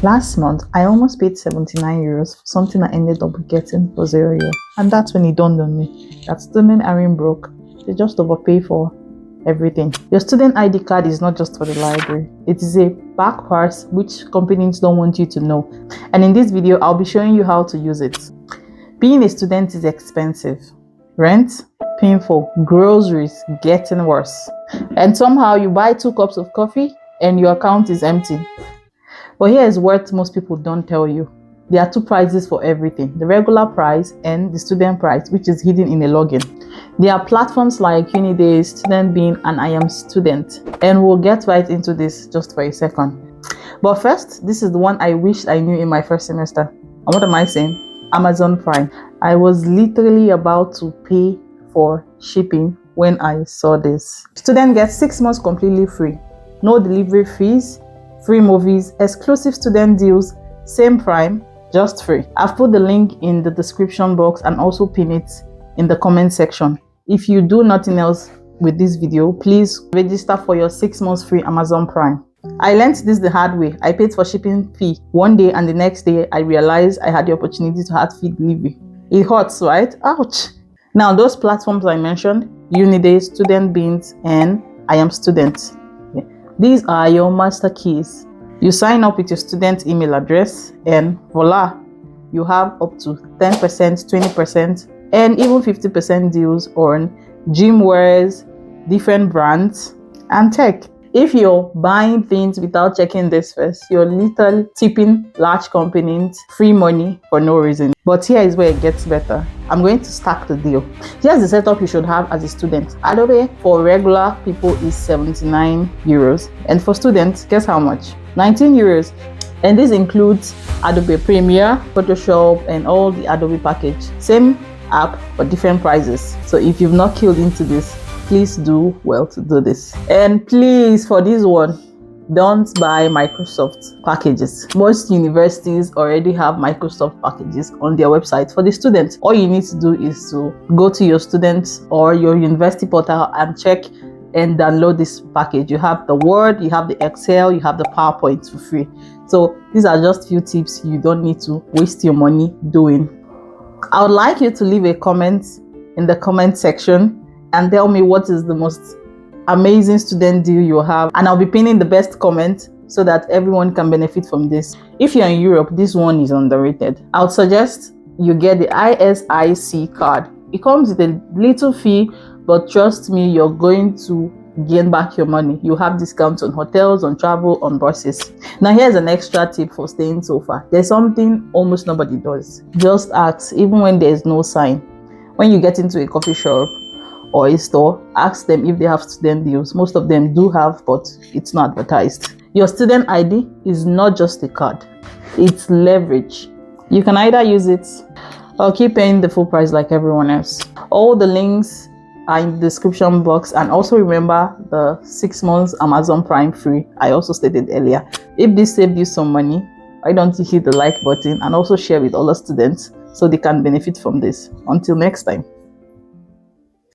Last month, I almost paid 79 euros for something I ended up getting for €0. And that's when it dawned on me that students aren't broke, they just overpay for everything. Your student ID card is not just for the library. It is a back part which companies don't want you to know. And in this video, I'll be showing you how to use it. Being a student is expensive. Rent, painful. Groceries, getting worse. And somehow you buy 2 cups of coffee and your account is empty. But here is what most people don't tell you. There are 2 prices for everything, the regular price and the student price, which is hidden in a login. There are platforms like UNiDAYS, Student Bean, and iamstudent. And we'll get right into this just for a second. But first, this is the one I wished I knew in my first semester. And what am I saying? Amazon Prime. I was literally about to pay for shipping when I saw this. Student gets 6 months completely free. No delivery fees, free movies, exclusive student deals, same Prime, just free. I've put the link in the description box and also pin it in the comment section. If you do nothing else with this video, please register for your 6 months free Amazon Prime. I learned this the hard way. I paid for shipping fee one day and the next day I realized I had the opportunity to have free delivery. It hurts, right? Ouch! Now those platforms I mentioned, UNiDAYS, Student Beans, and iamstudent. These are your master keys. You sign up with your student email address and voila, you have up to 10%, 20%, and even 50% deals on gym wears, different brands, and tech. If you're buying things without checking this first, you're literally tipping large companies free money for no reason. But here is where it gets better. I'm going to stack the deal. Here's the setup you should have as a student. Adobe for regular people is 79 euros. And for students, guess how much? 19 euros. And this includes Adobe Premiere, Photoshop, and all the Adobe package. Same app, but different prices. So if you've not killed into this, please do well to do this. And please, for this one, don't buy Microsoft packages. Most universities already have Microsoft packages on their website for the students. All you need to do is to go to your students or your university portal and check and download this package. You have the Word, you have the Excel, you have the PowerPoint for free. So these are just few tips you don't need to waste your money doing. I would like you to leave a comment in the comment section and tell me what is the most amazing student deal you have, and I'll be pinning the best comment so that everyone can benefit from this. If you're in Europe, this one is underrated. I would suggest you get the ISIC card. It comes with a little fee, but trust me, you're going to gain back your money. You have discounts on hotels, on travel, on buses. Now here's an extra tip for staying so far. There's something almost nobody does. Just ask, even when there's no sign. When you get into a coffee shop or a store, ask them if they have student deals. Most of them do have, but it's not advertised. Your student ID is not just a card, it's leverage. You can either use it or keep paying the full price like everyone else. All the links are in the description box, and also remember the 6 months Amazon Prime free I also stated earlier. If this saved you some money, why don't you hit the like button and also share with other students so they can benefit from this. Until next time.